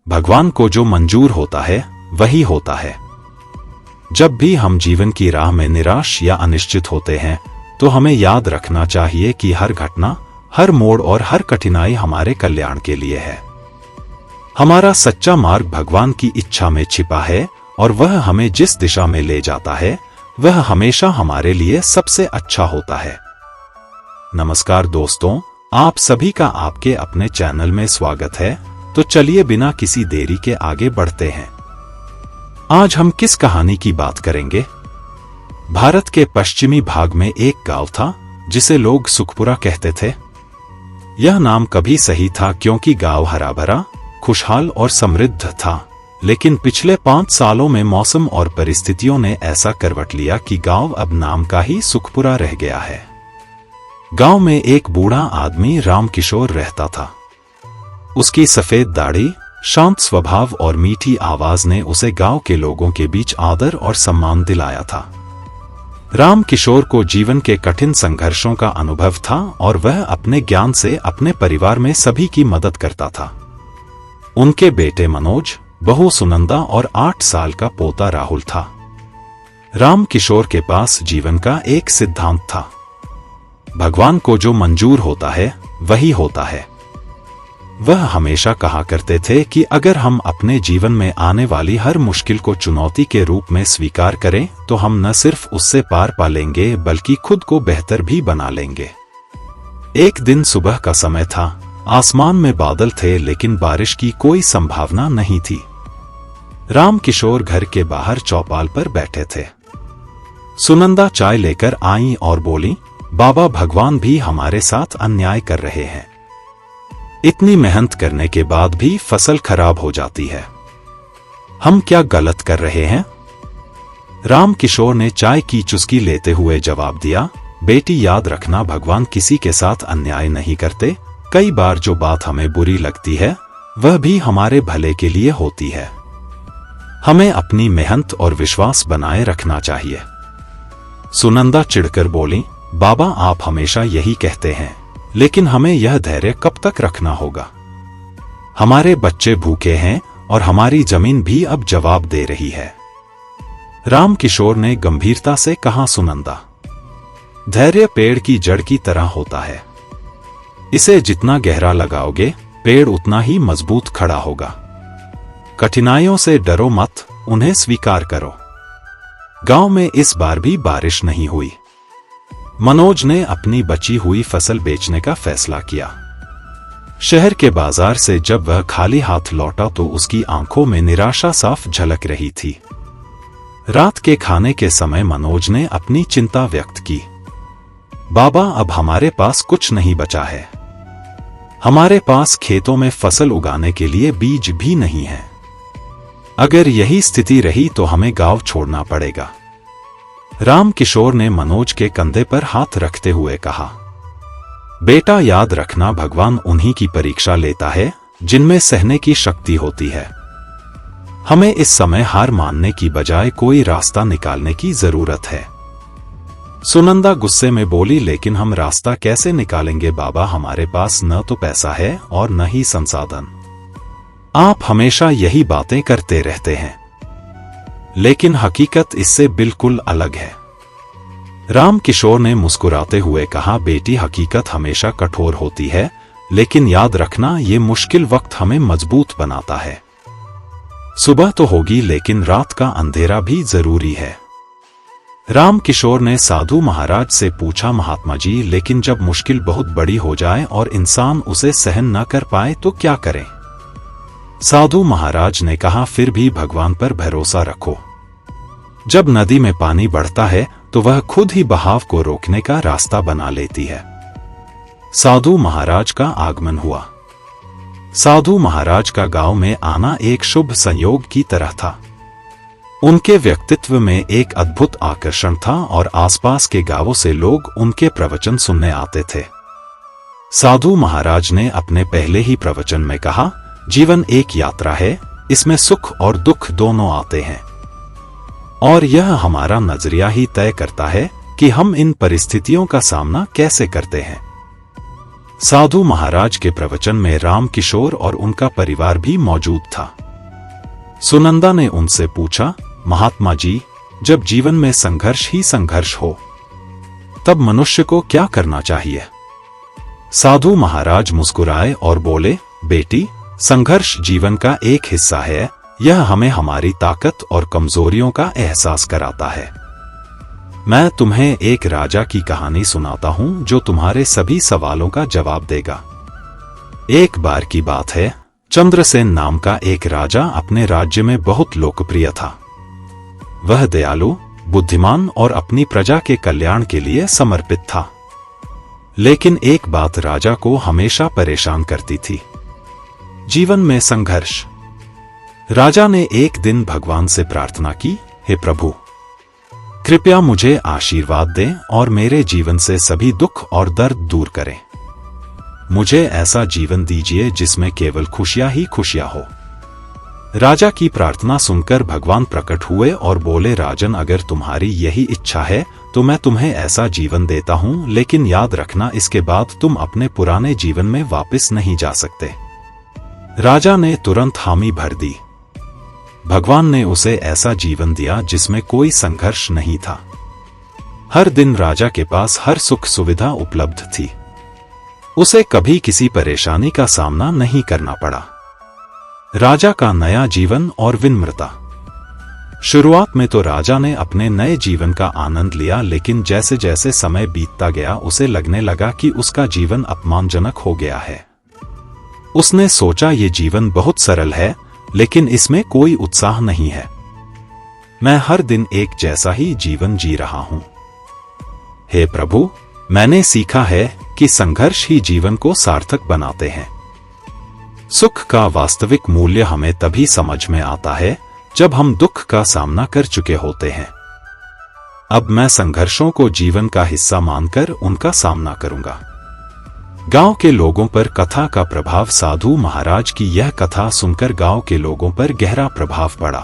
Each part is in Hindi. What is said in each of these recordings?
भगवान को जो मंजूर होता है वही होता है। जब भी हम जीवन की राह में निराश या अनिश्चित होते हैं तो हमें याद रखना चाहिए कि हर घटना, हर मोड़ और हर कठिनाई हमारे कल्याण के लिए है। हमारा सच्चा मार्ग भगवान की इच्छा में छिपा है और वह हमें जिस दिशा में ले जाता है वह हमेशा हमारे लिए सबसे अच्छा होता है। नमस्कार दोस्तों, आप सभी का आपके अपने चैनल में स्वागत है। तो चलिए बिना किसी देरी के आगे बढ़ते हैं। आज हम किस कहानी की बात करेंगे? भारत के पश्चिमी भाग में एक गांव था जिसे लोग सुखपुरा कहते थे। यह नाम कभी सही था क्योंकि गांव हरा भरा, खुशहाल और समृद्ध था, लेकिन पिछले 5 सालों में मौसम और परिस्थितियों ने ऐसा करवट लिया कि गांव अब नाम का ही सुखपुरा रह गया है। गांव में एक बूढ़ा आदमी रामकिशोर रहता था। उसकी सफेद दाढ़ी, शांत स्वभाव और मीठी आवाज ने उसे गांव के लोगों के बीच आदर और सम्मान दिलाया था। रामकिशोर को जीवन के कठिन संघर्षों का अनुभव था और वह अपने ज्ञान से अपने परिवार में सभी की मदद करता था। उनके बेटे मनोज, बहू सुनंदा और 8 साल का पोता राहुल था। रामकिशोर के पास जीवन का एक सिद्धांत था, भगवान को जो मंजूर होता है वही होता है। वह हमेशा कहा करते थे कि अगर हम अपने जीवन में आने वाली हर मुश्किल को चुनौती के रूप में स्वीकार करें तो हम न सिर्फ उससे पार पा लेंगे बल्कि खुद को बेहतर भी बना लेंगे। एक दिन सुबह का समय था। आसमान में बादल थे लेकिन बारिश की कोई संभावना नहीं थी। रामकिशोर घर के बाहर चौपाल पर बैठे थे। सुनंदा चाय लेकर आईं और बोली, बाबा, भगवान भी हमारे साथ अन्याय कर रहे हैं। इतनी मेहनत करने के बाद भी फसल खराब हो जाती है। हम क्या गलत कर रहे हैं? रामकिशोर ने चाय की चुस्की लेते हुए जवाब दिया, बेटी, याद रखना, भगवान किसी के साथ अन्याय नहीं करते। कई बार जो बात हमें बुरी लगती है वह भी हमारे भले के लिए होती है। हमें अपनी मेहनत और विश्वास बनाए रखना चाहिए। सुनंदा चिढ़कर बोली, बाबा, आप हमेशा यही कहते हैं, लेकिन हमें यह धैर्य कब तक रखना होगा? हमारे बच्चे भूखे हैं और हमारी जमीन भी अब जवाब दे रही है। रामकिशोर ने गंभीरता से कहा, सुनंदा, धैर्य पेड़ की जड़ की तरह होता है। इसे जितना गहरा लगाओगे पेड़ उतना ही मजबूत खड़ा होगा। कठिनाइयों से डरो मत, उन्हें स्वीकार करो। गांव में इस बार भी बारिश नहीं हुई। मनोज ने अपनी बची हुई फसल बेचने का फैसला किया। शहर के बाजार से जब वह खाली हाथ लौटा तो उसकी आंखों में निराशा साफ झलक रही थी। रात के खाने के समय मनोज ने अपनी चिंता व्यक्त की, बाबा, अब हमारे पास कुछ नहीं बचा है। हमारे पास खेतों में फसल उगाने के लिए बीज भी नहीं है। अगर यही स्थिति रही तो हमें गांव छोड़ना पड़ेगा। रामकिशोर ने मनोज के कंधे पर हाथ रखते हुए कहा, बेटा, याद रखना, भगवान उन्हीं की परीक्षा लेता है जिनमें सहने की शक्ति होती है। हमें इस समय हार मानने की बजाय कोई रास्ता निकालने की जरूरत है। सुनंदा गुस्से में बोली, लेकिन हम रास्ता कैसे निकालेंगे बाबा? हमारे पास न तो पैसा है और न ही संसाधन। आप हमेशा यही बातें करते रहते हैं, लेकिन हकीकत इससे बिल्कुल अलग है। रामकिशोर ने मुस्कुराते हुए कहा, बेटी, हकीकत हमेशा कठोर होती है, लेकिन याद रखना, ये मुश्किल वक्त हमें मजबूत बनाता है। सुबह तो होगी लेकिन रात का अंधेरा भी जरूरी है। रामकिशोर ने साधु महाराज से पूछा, महात्मा जी, लेकिन जब मुश्किल बहुत बड़ी हो जाए और इंसान उसे सहन न कर पाए तो क्या करें? साधु महाराज ने कहा, फिर भी भगवान पर भरोसा रखो। जब नदी में पानी बढ़ता है तो वह खुद ही बहाव को रोकने का रास्ता बना लेती है। साधु महाराज का आगमन हुआ। साधु महाराज का गांव में आना एक शुभ संयोग की तरह था। उनके व्यक्तित्व में एक अद्भुत आकर्षण था और आसपास के गांवों से लोग उनके प्रवचन सुनने आते थे। साधु महाराज ने अपने पहले ही प्रवचन में कहा, जीवन एक यात्रा है, इसमें सुख और दुख दोनों आते हैं, और यह हमारा नजरिया ही तय करता है कि हम इन परिस्थितियों का सामना कैसे करते हैं। साधु महाराज के प्रवचन में राम किशोर और उनका परिवार भी मौजूद था। सुनंदा ने उनसे पूछा, महात्मा जी, जब जीवन में संघर्ष ही संघर्ष हो तब मनुष्य को क्या करना चाहिए? साधु महाराज मुस्कुराए और बोले, बेटी, संघर्ष जीवन का एक हिस्सा है। यह हमें हमारी ताकत और कमजोरियों का एहसास कराता है। मैं तुम्हें एक राजा की कहानी सुनाता हूं जो तुम्हारे सभी सवालों का जवाब देगा। एक बार की बात है, चंद्रसेन नाम का एक राजा अपने राज्य में बहुत लोकप्रिय था। वह दयालु, बुद्धिमान और अपनी प्रजा के कल्याण के लिए समर्पित था। लेकिन एक बात राजा को हमेशा परेशान करती थी, जीवन में संघर्ष। राजा ने एक दिन भगवान से प्रार्थना की, हे प्रभु, कृपया मुझे आशीर्वाद दें और मेरे जीवन से सभी दुख और दर्द दूर करें। मुझे ऐसा जीवन दीजिए जिसमें केवल खुशियां ही खुशियां हो। राजा की प्रार्थना सुनकर भगवान प्रकट हुए और बोले, राजन, अगर तुम्हारी यही इच्छा है तो मैं तुम्हें ऐसा जीवन देता हूं, लेकिन याद रखना, इसके बाद तुम अपने पुराने जीवन में वापस नहीं जा सकते। राजा ने तुरंत हामी भर दी। भगवान ने उसे ऐसा जीवन दिया जिसमें कोई संघर्ष नहीं था। हर दिन राजा के पास हर सुख सुविधा उपलब्ध थी। उसे कभी किसी परेशानी का सामना नहीं करना पड़ा। राजा का नया जीवन और विनम्रता। शुरुआत में तो राजा ने अपने नए जीवन का आनंद लिया, लेकिन जैसे जैसे समय बीतता गया उसे लगने लगा कि उसका जीवन अपमानजनक हो गया है। उसने सोचा, ये जीवन बहुत सरल है लेकिन इसमें कोई उत्साह नहीं है। मैं हर दिन एक जैसा ही जीवन जी रहा हूं। हे प्रभु, मैंने सीखा है कि संघर्ष ही जीवन को सार्थक बनाते हैं। सुख का वास्तविक मूल्य हमें तभी समझ में आता है जब हम दुख का सामना कर चुके होते हैं। अब मैं संघर्षों को जीवन का हिस्सा मानकर उनका सामना करूंगा। गांव के लोगों पर कथा का प्रभाव। साधु महाराज की यह कथा सुनकर गांव के लोगों पर गहरा प्रभाव पड़ा।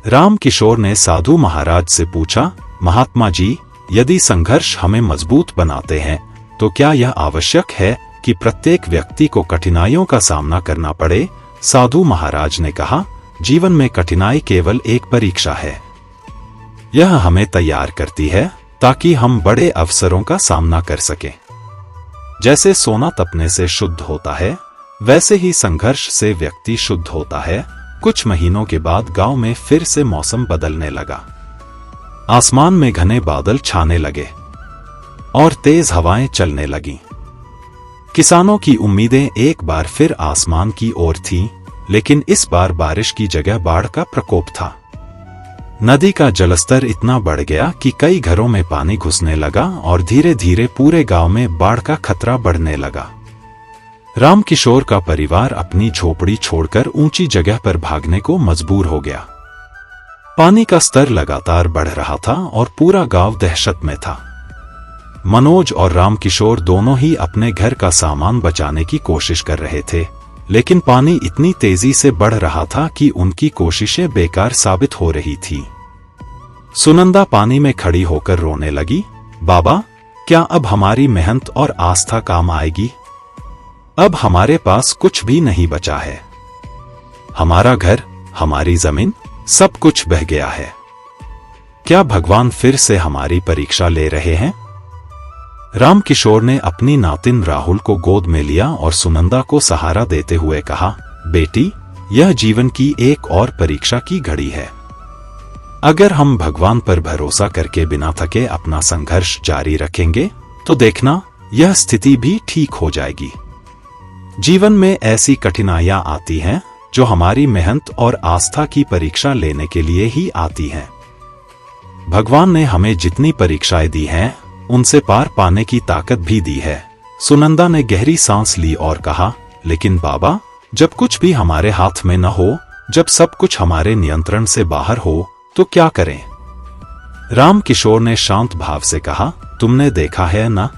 राम किशोर ने साधु महाराज से पूछा, महात्मा जी, यदि संघर्ष हमें मजबूत बनाते हैं तो क्या यह आवश्यक है कि प्रत्येक व्यक्ति को कठिनाइयों का सामना करना पड़े? साधु महाराज ने कहा, जीवन में कठिनाई केवल एक परीक्षा है। यह हमें तैयार करती है ताकि हम बड़े अवसरों का सामना कर सकें। जैसे सोना तपने से शुद्ध होता है, वैसे ही संघर्ष से व्यक्ति शुद्ध होता है। कुछ महीनों के बाद गांव में फिर से मौसम बदलने लगा। आसमान में घने बादल छाने लगे और तेज हवाएं चलने लगीं। किसानों की उम्मीदें एक बार फिर आसमान की ओर थीं, लेकिन इस बार बारिश की जगह बाढ़ का प्रकोप था। नदी का जलस्तर इतना बढ़ गया कि कई घरों में पानी घुसने लगा और धीरे धीरे पूरे गांव में बाढ़ का खतरा बढ़ने लगा। राम किशोर का परिवार अपनी झोपड़ी छोड़कर ऊंची जगह पर भागने को मजबूर हो गया। पानी का स्तर लगातार बढ़ रहा था और पूरा गांव दहशत में था। मनोज और राम किशोर दोनों ही अपने घर का सामान बचाने की कोशिश कर रहे थे, लेकिन पानी इतनी तेजी से बढ़ रहा था कि उनकी कोशिशें बेकार साबित हो रही थी। सुनंदा पानी में खड़ी होकर रोने लगी, बाबा, क्या अब हमारी मेहनत और आस्था काम आएगी? अब हमारे पास कुछ भी नहीं बचा है। हमारा घर, हमारी जमीन, सब कुछ बह गया है। क्या भगवान फिर से हमारी परीक्षा ले रहे हैं? राम किशोर ने अपनी नातिन राहुल को गोद में लिया और सुनंदा को सहारा देते हुए कहा, बेटी, यह जीवन की एक और परीक्षा की घड़ी है। अगर हम भगवान पर भरोसा करके बिना थके अपना संघर्ष जारी रखेंगे तो देखना, यह स्थिति भी ठीक हो जाएगी। जीवन में ऐसी कठिनाइयां आती हैं जो हमारी मेहनत और आस्था की परीक्षा लेने के लिए ही आती हैं। भगवान ने हमें जितनी परीक्षाएं दी हैं, उनसे पार पाने की ताकत भी दी है। सुनंदा ने गहरी सांस ली और कहा, लेकिन बाबा, जब कुछ भी हमारे हाथ में न हो, जब सब कुछ हमारे नियंत्रण से बाहर हो, तो क्या करें? राम किशोर ने शांत भाव से कहा, तुमने देखा है ना,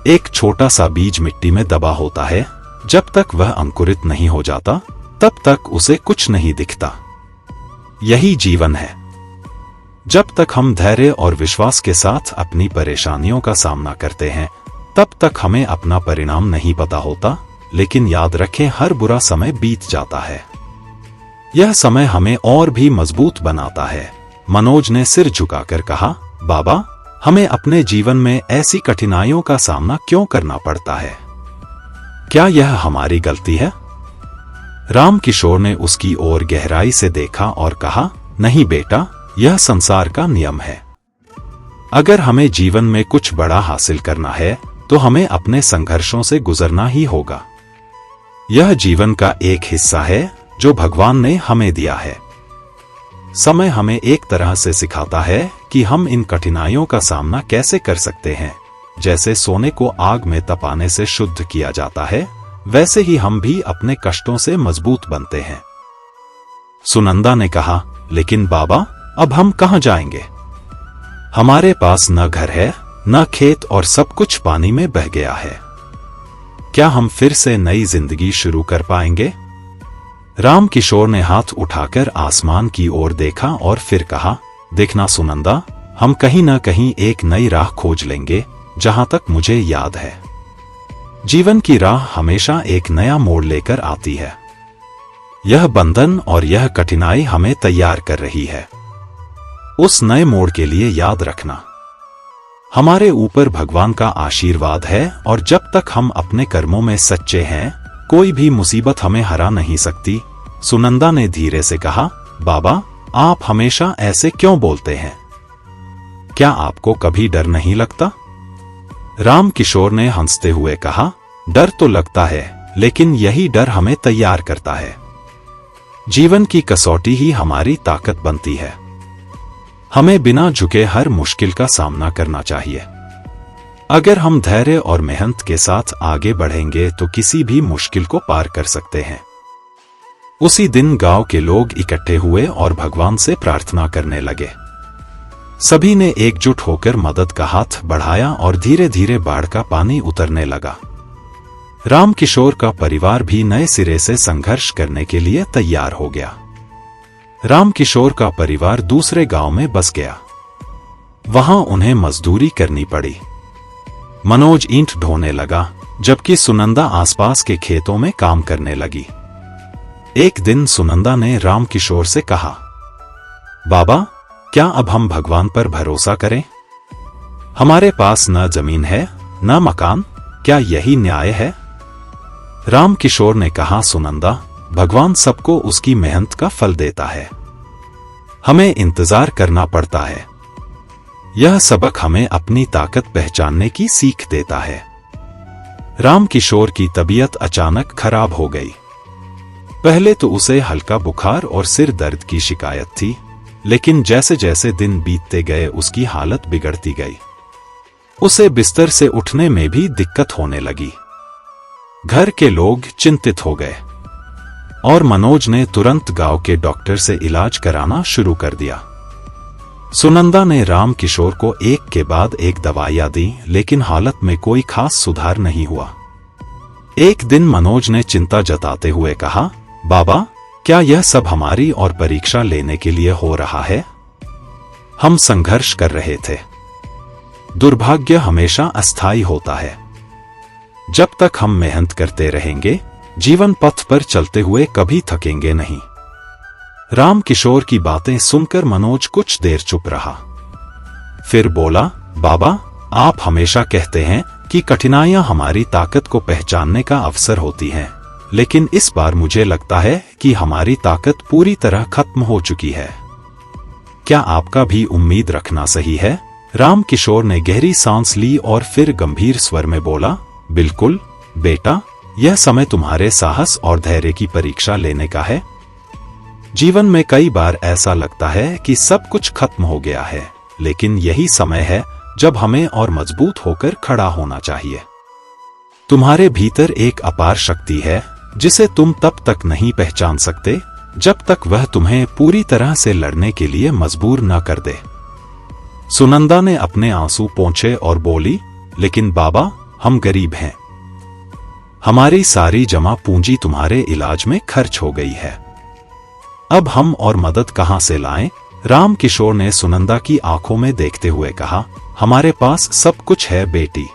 एक छोटा सा बीज मिट्टी में दबा होता है। जब तक वह अंकुरित नहीं हो जाता, तब तक उसे कुछ नहीं दिखता। यही जीवन है। जब तक हम धैर्य और विश्वास के साथ अपनी परेशानियों का सामना करते हैं, तब तक हमें अपना परिणाम नहीं पता होता, लेकिन याद रखें हर बुरा समय बीत जाता है। यह समय हमें और भी मजबूत बनाता है। मनोज ने सिर झुकाकर कहा, बाबा, हमें अपने जीवन में ऐसी कठिनाइयों का सामना क्यों करना पड़ता है? क्या यह हमारी गलती है? राम किशोर ने उसकी ओर गहराई से देखा और कहा, नहीं बेटा, यह संसार का नियम है। अगर हमें जीवन में कुछ बड़ा हासिल करना है तो हमें अपने संघर्षों से गुजरना ही होगा। यह जीवन का एक हिस्सा है जो भगवान ने हमें दिया है। समय हमें एक तरह से सिखाता है कि हम इन कठिनाइयों का सामना कैसे कर सकते हैं। जैसे सोने को आग में तपाने से शुद्ध किया जाता है, वैसे ही हम भी अपने कष्टों से मजबूत बनते हैं। सुनंदा ने कहा, लेकिन बाबा, अब हम कहां जाएंगे? हमारे पास न घर है, न खेत, और सब कुछ पानी में बह गया है। क्या हम फिर से नई जिंदगी शुरू कर पाएंगे? राम किशोर ने हाथ उठाकर आसमान की ओर देखा और फिर कहा, देखना सुनंदा, हम कहीं न कहीं एक नई राह खोज लेंगे। जहां तक मुझे याद है, जीवन की राह हमेशा एक नया मोड़ लेकर आती है। यह बंधन और यह कठिनाई हमें तैयार कर रही है। उस नए मोड़ के लिए याद रखना, हमारे ऊपर भगवान का आशीर्वाद है, और जब तक हम अपने कर्मों में सच्चे हैं, कोई भी मुसीबत हमें हरा नहीं सकती। सुनंदा ने धीरे से कहा, बाबा, आप हमेशा ऐसे क्यों बोलते हैं? क्या आपको कभी डर नहीं लगता? राम किशोर ने हंसते हुए कहा, डर तो लगता है, लेकिन यही डर हमें तैयार करता है। जीवन की कसौटी ही हमारी ताकत बनती है। हमें बिना झुके हर मुश्किल का सामना करना चाहिए। अगर हम धैर्य और मेहनत के साथ आगे बढ़ेंगे तो किसी भी मुश्किल को पार कर सकते हैं। उसी दिन गांव के लोग इकट्ठे हुए और भगवान से प्रार्थना करने लगे। सभी ने एकजुट होकर मदद का हाथ बढ़ाया और धीरे धीरे बाढ़ का पानी उतरने लगा। राम किशोर का परिवार भी नए सिरे से संघर्ष करने के लिए तैयार हो गया। राम किशोर का परिवार दूसरे गांव में बस गया। वहां उन्हें मजदूरी करनी पड़ी। मनोज ईंट ढोने लगा, जबकि सुनंदा आसपास के खेतों में काम करने लगी। एक दिन सुनंदा ने राम किशोर से कहा, बाबा, क्या अब हम भगवान पर भरोसा करें? हमारे पास न जमीन है, न मकान, क्या यही न्याय है? राम किशोर ने कहा, सुनंदा, भगवान सबको उसकी मेहनत का फल देता है। हमें इंतजार करना पड़ता है। यह सबक हमें अपनी ताकत पहचानने की सीख देता है। राम किशोर की तबीयत अचानक खराब हो गई। पहले तो उसे हल्का बुखार और सिर दर्द की शिकायत थी, लेकिन जैसे जैसे दिन बीतते गए उसकी हालत बिगड़ती गई। उसे बिस्तर से उठने में भी दिक्कत होने लगी। घर के लोग चिंतित हो गए और मनोज ने तुरंत गांव के डॉक्टर से इलाज कराना शुरू कर दिया। सुनंदा ने राम किशोर को एक के बाद एक दवाइयां दी, लेकिन हालत में कोई खास सुधार नहीं हुआ। एक दिन मनोज ने चिंता जताते हुए कहा, बाबा, क्या यह सब हमारी और परीक्षा लेने के लिए हो रहा है? हम संघर्ष कर रहे थे। दुर्भाग्य हमेशा अस्थायी होता है। जब तक हम मेहनत करते रहेंगे, जीवन पथ पर चलते हुए कभी थकेंगे नहीं। राम किशोर की बातें सुनकर मनोज कुछ देर चुप रहा। फिर बोला, बाबा, आप हमेशा कहते हैं कि कठिनाइयां हमारी ताकत को पहचानने का अवसर होती हैं, लेकिन इस बार मुझे लगता है कि हमारी ताकत पूरी तरह खत्म हो चुकी है। क्या आपका भी उम्मीद रखना सही है? राम किशोर ने गहरी सांस ली और फिर गंभीर स्वर में बोला, बिल्कुल बेटा, यह समय तुम्हारे साहस और धैर्य की परीक्षा लेने का है। जीवन में कई बार ऐसा लगता है कि सब कुछ खत्म हो गया है, लेकिन यही समय है जब हमें और मजबूत होकर खड़ा होना चाहिए। तुम्हारे भीतर एक अपार शक्ति है जिसे तुम तब तक नहीं पहचान सकते जब तक वह तुम्हें पूरी तरह से लड़ने के लिए मजबूर न कर दे। सुनंदा ने अपने आंसू पोंछे और बोली, लेकिन बाबा, हम गरीब हैं। हमारी सारी जमा पूंजी तुम्हारे इलाज में खर्च हो गई है। अब हम और मदद कहां से लाएं? राम किशोर ने सुनंदा की आंखों में देखते हुए कहा, हमारे पास सब कुछ है बेटी।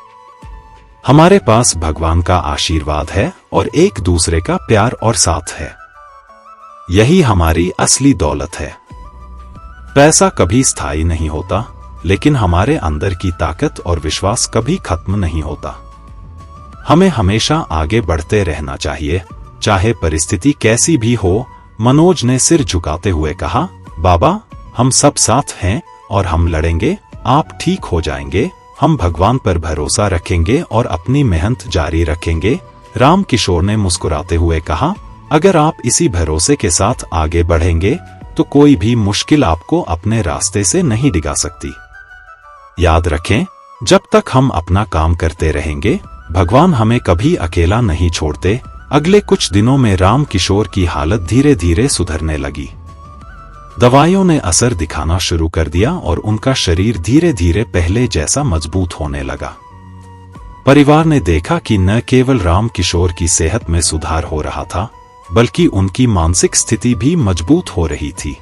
हमारे पास भगवान का आशीर्वाद है और एक दूसरे का प्यार और साथ है। यही हमारी असली दौलत है। पैसा कभी स्थायी नहीं होता, लेकिन हमारे अंदर की ताकत और विश्वास कभी खत्म नहीं होता। हमें हमेशा आगे बढ़ते रहना चाहिए, चाहे परिस्थिति कैसी भी हो। मनोज ने सिर झुकाते हुए कहा, बाबा, हम सब साथ हैं और हम लड़ेंगे। आप ठीक हो जाएंगे। हम भगवान पर भरोसा रखेंगे और अपनी मेहनत जारी रखेंगे। राम किशोर ने मुस्कुराते हुए कहा, अगर आप इसी भरोसे के साथ आगे बढ़ेंगे तो कोई भी मुश्किल आपको अपने रास्ते से नहीं डिगा सकती। याद रखें, जब तक हम अपना काम करते रहेंगे, भगवान हमें कभी अकेला नहीं छोड़ते। अगले कुछ दिनों में राम किशोर की हालत धीरे धीरे सुधरने लगी। दवाइयों ने असर दिखाना शुरू कर दिया और उनका शरीर धीरे धीरे पहले जैसा मजबूत होने लगा। परिवार ने देखा कि न केवल राम किशोर की सेहत में सुधार हो रहा था, बल्कि उनकी मानसिक स्थिति भी मजबूत हो रही थी।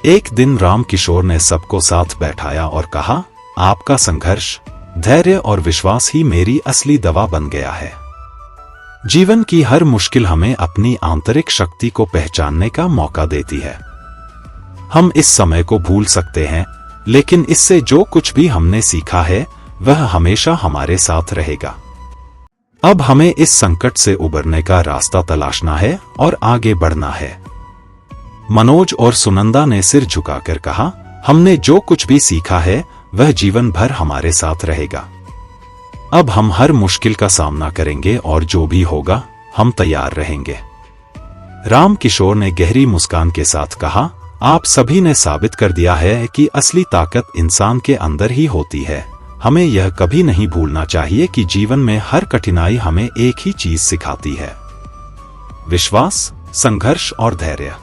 एक दिन राम किशोर ने सबको साथ बैठाया और कहा, आपका संघर्ष, धैर्य और विश्वास ही मेरी असली दवा बन गया है। जीवन की हर मुश्किल हमें अपनी आंतरिक शक्ति को पहचानने का मौका देती है। हम इस समय को भूल सकते हैं, लेकिन इससे जो कुछ भी हमने सीखा है वह हमेशा हमारे साथ रहेगा। अब हमें इस संकट से उबरने का रास्ता तलाशना है और आगे बढ़ना है। मनोज और सुनंदा ने सिर झुकाकर कहा, हमने जो कुछ भी सीखा है वह जीवन भर हमारे साथ रहेगा। अब हम हर मुश्किल का सामना करेंगे और जो भी होगा हम तैयार रहेंगे। राम किशोर ने गहरी मुस्कान के साथ कहा, आप सभी ने साबित कर दिया है कि असली ताकत इंसान के अंदर ही होती है। हमें यह कभी नहीं भूलना चाहिए कि जीवन में हर कठिनाई हमें एक ही चीज सिखाती है, विश्वास, संघर्ष और धैर्य।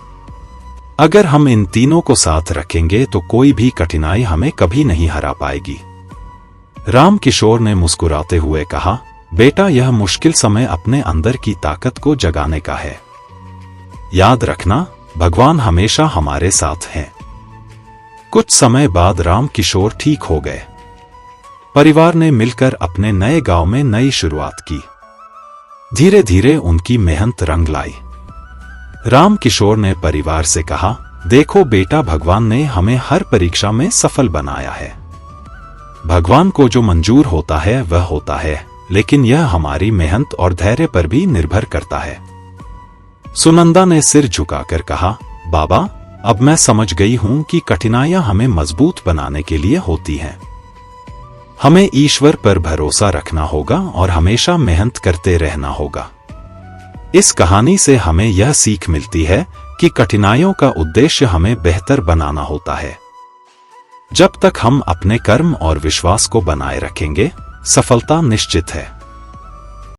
अगर हम इन तीनों को साथ रखेंगे तो कोई भी कठिनाई हमें कभी नहीं हरा पाएगी। राम किशोर ने मुस्कुराते हुए कहा, बेटा, यह मुश्किल समय अपने अंदर की ताकत को जगाने का है। याद रखना, भगवान हमेशा हमारे साथ हैं। कुछ समय बाद राम किशोर ठीक हो गए। परिवार ने मिलकर अपने नए गांव में नई शुरुआत की। धीरे धीरे उनकी मेहनत रंग लाई। राम किशोर ने परिवार से कहा, देखो बेटा, भगवान ने हमें हर परीक्षा में सफल बनाया है। भगवान को जो मंजूर होता है वह होता है, लेकिन यह हमारी मेहनत और धैर्य पर भी निर्भर करता है। सुनंदा ने सिर झुकाकर कहा, बाबा, अब मैं समझ गई हूं कि कठिनाइयां हमें मजबूत बनाने के लिए होती हैं। हमें ईश्वर पर भरोसा रखना होगा और हमेशा मेहनत करते रहना होगा। इस कहानी से हमें यह सीख मिलती है कि कठिनाइयों का उद्देश्य हमें बेहतर बनाना होता है। जब तक हम अपने कर्म और विश्वास को बनाए रखेंगे, सफलता निश्चित है।